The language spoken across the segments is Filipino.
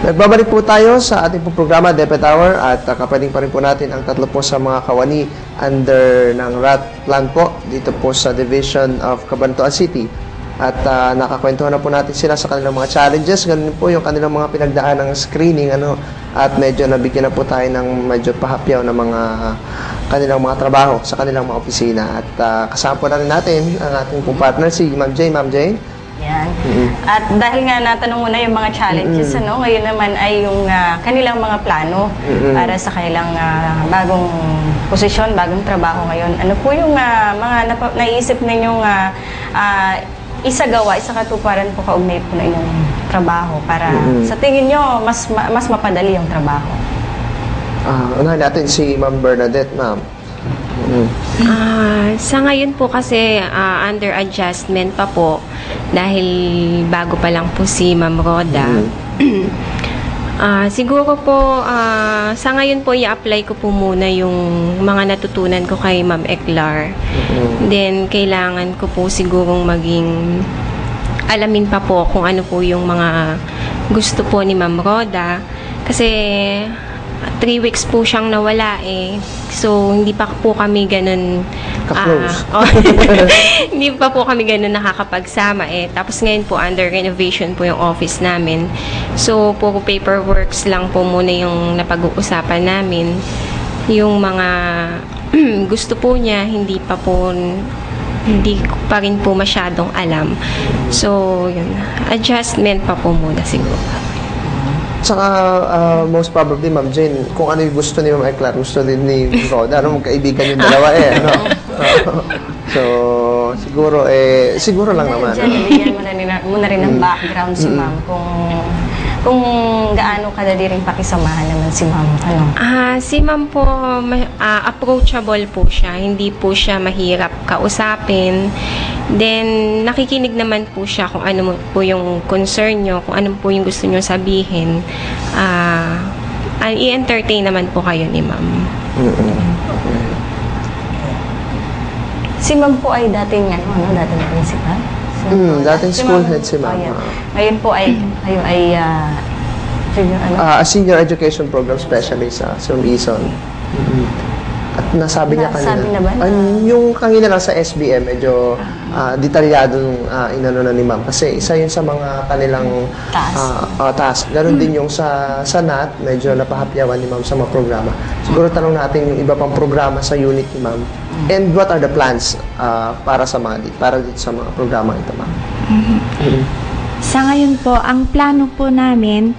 Nagbabalik po tayo sa ating pong programa, DepEd Hour, at kapaling pa rin po natin ang tatlo po sa mga kawani under ng RAT plan po dito po sa Division of Cabanatuan City. At nakakwentuhan na po natin sila sa kanilang mga challenges, ganun po yung kanilang mga pinagdaan ng screening, at medyo nabigyan na po tayo ng medyo pahapyaw na mga kanilang mga trabaho sa kanilang mga opisina. At kasama po na rin natin ang ating pong partner, si Ma'am Jane. Ma'am Jane? Yan. At dahil nga natanong mo na yung mga challenges, ngayon naman ay yung kanilang mga plano para sa kanilang bagong posisyon, bagong trabaho ngayon. Ano po yung mga naisip ninyong isagawa, isakatuparan po kaugnay po na inyong trabaho para sa tingin nyo mas mapadali yung trabaho? Unahin natin si Ma'am Bernadette, ma'am. Sa ngayon po kasi under adjustment pa po dahil bago pa lang po si Ma'am Roda. Siguro po sa ngayon po i-apply ko po muna yung mga natutunan ko kay Ma'am Eclar. Then kailangan ko po sigurong maging alamin pa po kung ano po yung mga gusto po ni Ma'am Roda kasi 3 weeks po siyang nawala So, hindi pa po kami ganun hindi pa po kami ganun nakakapagsama Tapos ngayon po, under renovation po yung office namin. So, puro paperworks lang po muna yung napag-uusapan namin. Yung mga gusto po niya, hindi ko pa rin po masyadong alam. So, yun. Adjustment pa po muna siguro. Saka, most probably, Ma'am Jane, kung ano yung gusto ni Ma'am Eclar, gusto din ni Roda, magkaibigan yung dalawa So, siguro lang naman. Bigyan mo na rin ng background si Ma'am kung gaano kadali rin pakisamahan naman si Ma'am. Si Ma'am po, approachable po siya. Hindi po siya mahirap kausapin. Then, nakikinig naman po siya kung ano po yung concern nyo, kung ano po yung gusto nyo sabihin. I-entertain naman po kayo ni Ma'am. Si Ma'am po ay dating dating principal? Dating school head si Ma'am. Ngayon po ay Senior Education Program Specialist sa Ison. At nasabi niya kanina. Nasabi na ba? Yung kanina lang sa SBM, medyo detalyadong inano na ni Ma'am. Kasi isa yun sa mga kanilang task. Ganon din yung sa NAT, medyo napahapyawan ni Ma'am sa mga programa. Siguro tanong natin yung iba pang programa sa unit ni Ma'am. And what are the plans para dito sa mga programa ito, Ma'am? Sa ngayon po, ang plano po namin,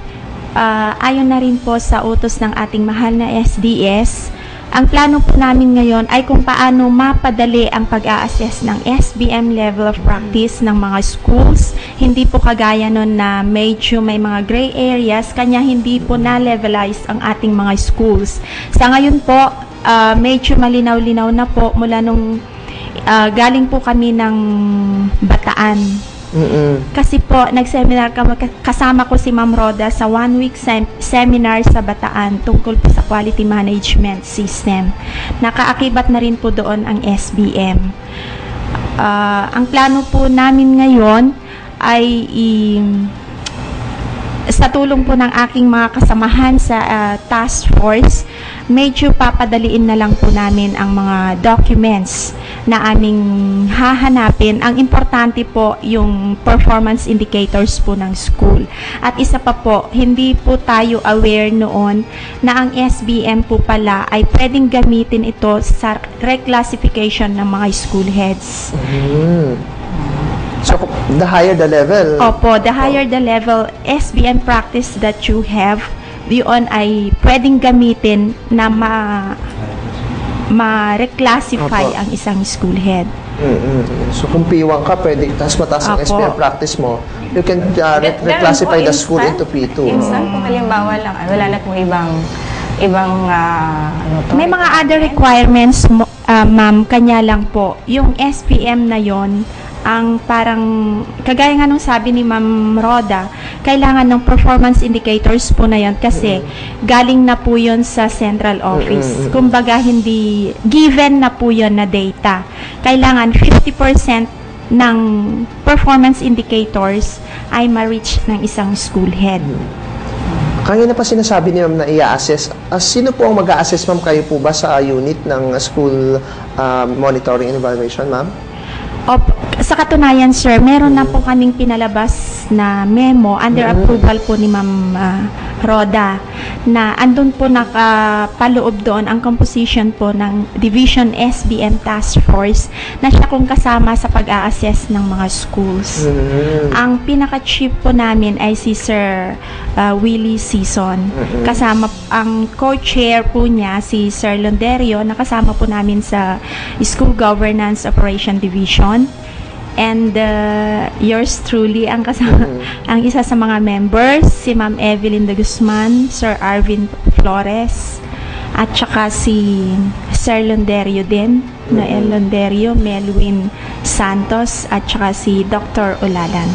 ayon na rin po sa utos ng ating mahal na SDS, ang plano po namin ngayon ay kung paano mapadali ang pag-a-assess ng SBM level of practice ng mga schools. Hindi po kagaya nun na medyo may mga gray areas, kanya hindi po na-levelize ang ating mga schools. Sa ngayon po, medyo malinaw-linaw na po mula nung galing po kami ng Bataan. Kasi po, nag-seminar kami, kasama ko si Ma'am Roda sa 1-week seminar sa Bataan tungkol po sa quality management system. Nakaakibat na rin po doon ang SBM. Ang plano po namin ngayon ay sa tulong po ng aking mga kasamahan sa task force, medyo papadaliin na lang po namin ang mga documents na aming hahanapin. Ang importante po yung performance indicators po ng school. At isa pa po, hindi po tayo aware noon na ang SBM po pala ay pwedeng gamitin ito sa reclassification ng mga school heads. So, the higher the level? Opo, the higher the level SBM practice that you have, yun ay pwedeng gamitin na ma-reclassify ang isang school head. So, kung P1 ka, pwede, tapos mataas ang SBM practice mo, you can reclassify the school into P2. Instant, kung halimbawa lang, wala na pong ibang may mga other requirements, ma'am, kanya lang po. Yung SPM na yon ang parang, kagaya nga nung sabi ni Ma'am Roda, kailangan ng performance indicators po na yun kasi galing na po yun sa central office. Kumbaga, hindi given na po yun na data. Kailangan 50% ng performance indicators ay ma-reach ng isang school head. Kanina pa sinasabi ni ma'am na i-assess. Sino po ang mag-a-assess, ma'am? Kayo po ba sa unit ng school monitoring and evaluation, ma'am? Sa katunayan, sir, meron na po kaming pinalabas na memo under approval po ni Ma'am Roda na andun po nakapaloob doon ang composition po ng Division SBM Task Force na siya kung kasama sa pag-a-assess ng mga schools. Ang pinaka-chief po namin ay si Sir Willie Season. Kasama ang co-chair po niya si Sir Londerio na kasama po namin sa School Governance Operation Division. And yours truly ang kasama, ang isa sa mga members, si Ma'am Evelyn de Guzman, Sir Arvin Flores, at saka si Sir Londerio din, Noel Londerio, Melwin Santos, at saka si Dr. Olalan.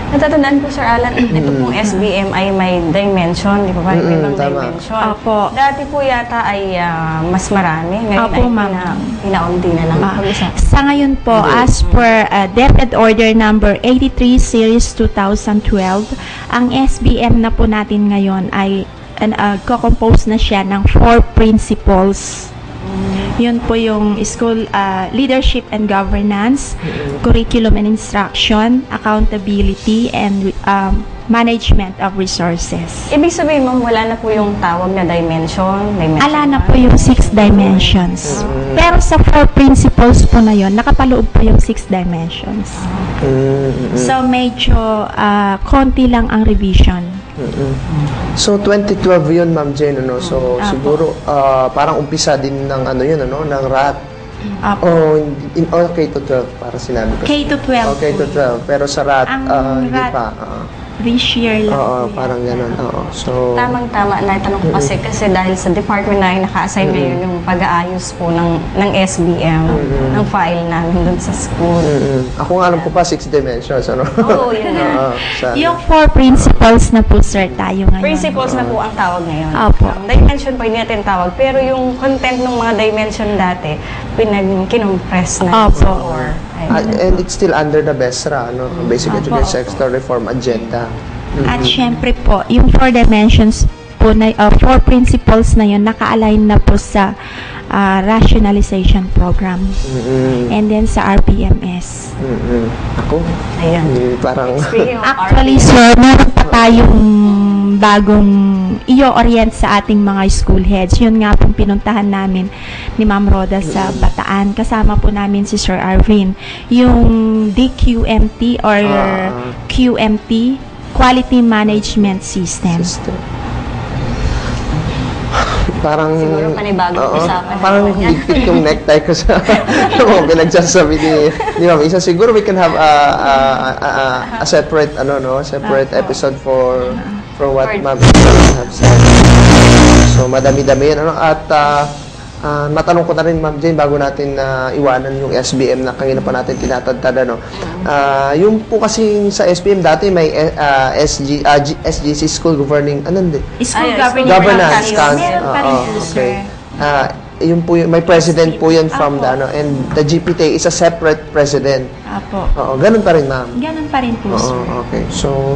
Natatandaan ko, Sir Alan, ito pong SBM ay may dimension, di ba? May ibang dimension. Opo. Dati po yata ay mas marami. Ngayon Opo, ay ma'am. pinaunti na lang. Pag-isa. Sa ngayon po, as per DepEd Order number 83 Series 2012, ang SBM na po natin ngayon ay co-compose na siya ng 4 principles. Yun po yung school leadership and governance, curriculum and instruction, accountability, and management of resources. Ibig sabihin, ma'am, wala na po yung tawag na dimension. Ala na po yung 6 dimensions. Pero sa 4 principles po na yun, nakapaloob po yung 6 dimensions. So, medyo konti lang ang revision. So 2012 yun, Ma'am Jane, ano? So siguro parang umpisa din ng ano yun, ano, ng RAT. K to 12 para sinabi ko. K to 12. K to 12, pero sa RAT hindi RAT, pa. this year lang. Oo, parang gano'n. Oo. So Tamang-tama na itanong ko kasi dahil sa department na naka-assign ngayon yung pag-aayos po ng SBM, ng file namin dun sa school. Ako nga alam ko pa 6 dimensions, ano? Oo, yun na. Yung 4 principles na po, sir, tayo ngayon. Principles na po ang tawag ngayon. Opo. Dimension po hindi natin tawag, pero yung content ng mga dimension dati, kinumpress na. Opo. And it's still under the BESRA, no? Basic Education Sector Reform Agenda. At syempre po, yung 4 dimensions po na 4 principles na yun naka-align na po sa rationalization program. And then sa RPMS. Ako? Ayan. Parang Actually, sir, meron pa tayong bagong i-orient sa ating mga school heads. Yun nga pong pinuntahan namin ni Ma'am Roda sa Bataan. Kasama po namin si Sir Arvin. Yung DQMT or QMT, Quality Management System. Parang siguro panibagong usapan. Parang higpit yung necktie ko sa yung pinagsasabi ni Ma'am Isa. Siguro we can have a separate separate episode for what Ma'am have said. So madami-dami yan, at matanong ko na rin, Ma'am Jane, bago natin iwanan yung SBM na kanina pa natin tinatadtad, ano. Yung po kasi sa SBM dati may SGC, School Governing, School Governance Council. Meron pa rin po, sir. Yung po, may president po yan from the, and the GPT is a separate president. Apo. Oo, ganun pa rin, Ma'am. Ganun pa rin po, sir. Okay. So,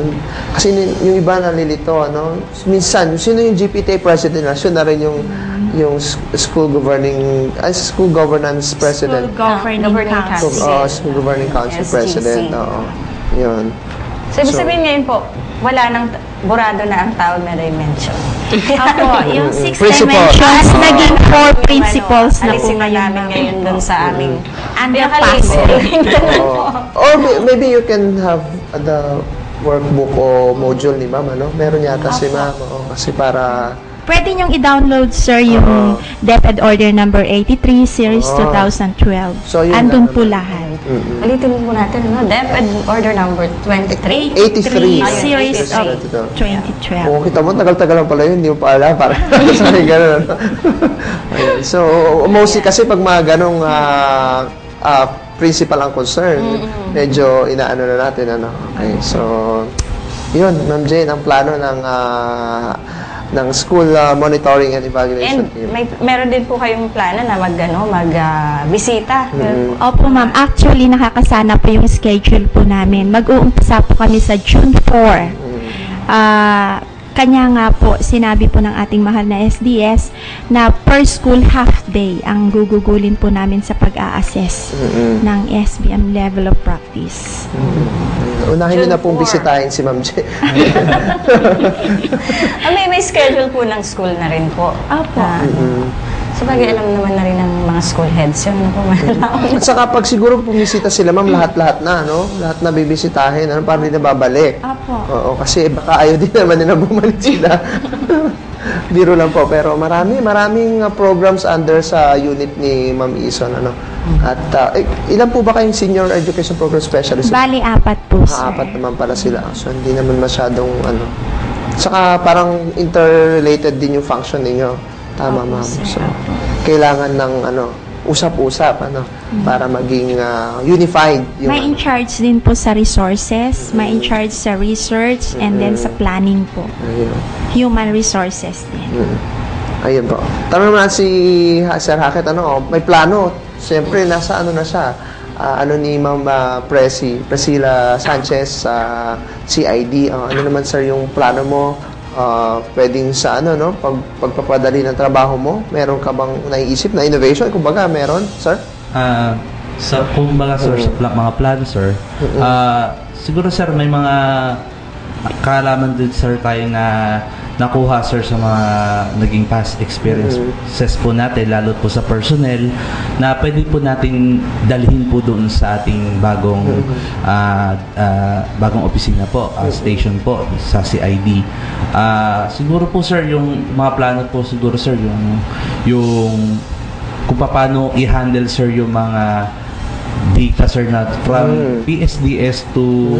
kasi yung iba nalilito, ano, minsan, sino yung GPT president na, siya na rin yung school governance president. School Governing Council. School Governing Council SGC. president. Oo. Yun. So, ibig sabihin ngayon po, wala nang burado na ang tawag na dimension. Apo, yung 6 Principles. dimensions, naging 4 principles na po alisin na ngayon. namin ngayon dun sa aming Underpass. Or maybe you can have the workbook o module ni Ma'am, ano? Meron yata si Ma'am. Kasi para Pwede niyong i-download, sir, yung DepEd Order number 83, Series 2012. So, yun Andun na, po lahat. Ulitin po natin, no? DepEd Order number 23. 83. Series of 2012. 2012. Kita mo, tagal-tagal lang pala yun, hindi mo pa alam. Parang, sorry, gano'n. Ayun. So, mostly kasi pag mga ganong principal ang concern, medyo inaano na natin, ano. Okay, so, yun, Ma'am Jane, ang plano ng school monitoring and evaluation And team. meron din po kayong plano na mag-bisita. Opo, ma'am. Actually, nakakasana po yung schedule po namin. Mag-uumpisa po kami sa June 4. kanya nga po, sinabi po ng ating mahal na SDS na per school half day ang gugugulin po namin sa pag-a-assess ng SBM level of practice. Unahin nyo na pong bisitahin si Ma'am J. May schedule po ng school na rin po. Opo. Sabagay, alam naman na rin ng mga school heads yun. At saka pag siguro pumisita sila, ma'am, lahat-lahat na, no? Lahat na bibisitahin, ano, parang hindi na babalik. Opo. Oo, kasi baka ayaw din naman nila bumalik sila. Biro lang po, pero maraming programs under sa unit ni Ma'am Ison, ano. At ilan po ba kayong senior education program specialist? Bali, 4 po, sir. 4 naman pala sila. So, hindi naman masyadong, ano. Saka parang interrelated din yung function ninyo. Tama, ma'am. So, kailangan ng, ano, usap-usap, ano, para maging unified. Yung, May in charge din po sa resources, may in charge sa research, and then sa planning po. Ayun. Human resources din. Ayun po. Tanong naman si Sir Hackett, ano, may plano. Siyempre, nasa ano na siya. Ano ni Ma'am Priscilla Sanchez sa CID. Ano naman, sir, yung plano mo? Pwedeng sa ano, no? Pagpapadali ng trabaho mo, meron ka bang naiisip na innovation? Kumbaga, meron, sir? Kumbaga, sir, sa mga plano, sir, siguro, sir, may mga kaalaman din, sir, tayo na nakuha, sir, sa mga naging past experiences po natin, lalo po sa personnel, na pwede po natin dalhin po doon sa ating bagong opisina po, station po, sa CID. Siguro po, sir, yung mga plano po, siguro, sir, yung kung paano i-handle, sir, yung mga data, sir, na from PSDS to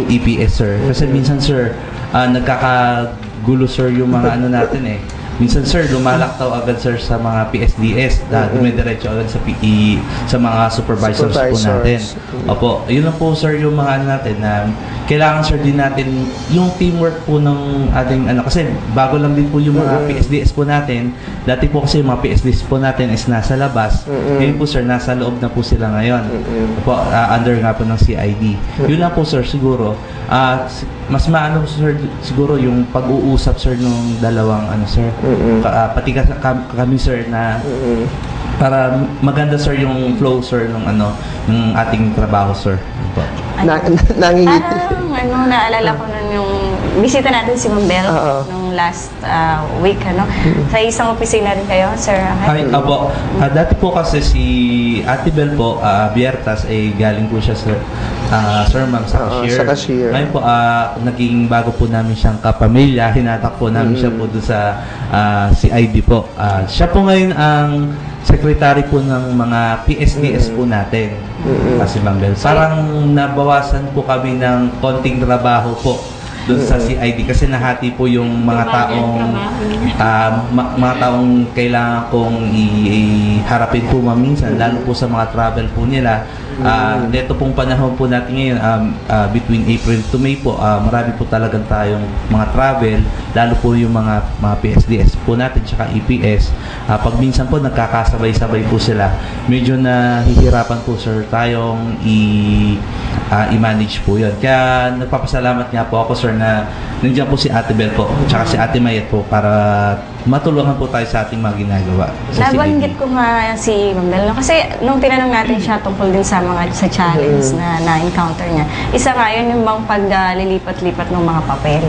EPS, sir. Kasi minsan, sir, nagkakagulo, sir, yung mga ano natin eh. Minsan, sir, lumalaktaw agad, sir, sa mga PSDS, dumidiretso agad sa PE, sa mga supervisors po natin. Opo, yun lang po, sir, yung mga ano natin na kailangan, sir, din natin yung teamwork po ng ating ano, kasi bago lang din po yung mga PSDS po natin. Dati po kasi yung mga PSDS po natin is nasa labas. Ngayon po, sir, nasa loob na po sila ngayon. Opo, under nga po ng CID. Yun lang po, sir, siguro. Mas maano, sir, siguro yung pag-uusap, sir, nung dalawang ano, sir, pati kami, sir, na para maganda, sir, yung flow, sir, ng ano, ng ating trabaho, sir. Nangingiti. Parang, naalala ko nun yung bisita natin si Ma'am Bel nung last week, ano. Sa isang opisina rin kayo, Sir Hackett? Ay, apo. Dati po kasi si Ate Bel po, Biertas, galing po siya, sir, ma'am, sa cashier. Sa cashier. Ngayon po, naging bago po namin siyang kapamilya, hinatak po namin siya po doon sa CID po. Siya po ngayon ang secretary po ng mga PSDS po natin. Kasi Ma'am Bel, parang nabawasan po kami ng konting trabaho po doon sa CID kasi nahati po yung mga taong kailangan kong iharapin po minsan, lalo po sa mga travel po nila. Neto pong panahon po natin ngayon, between April to May po, marami po talagang tayong mga travel, lalo po yung mga PSDS po natin tsaka EPS. Pag minsan po nagkakasabay-sabay po sila, medyo nahihirapan po, sir, tayong i-manage po yun. Kaya nagpapasalamat nga po ako, sir, na nandiyan po si Ate Bel po tsaka si Ate Mayet po para matulungan po tayo sa ating mga ginagawa. Nabanggit ko nga si Ma'am Bel, no? Kasi nung tinanong natin siya tungkol din sa mga sa challenge na na-encounter niya, isa nga yun yung paglilipat-lipat ng mga papel.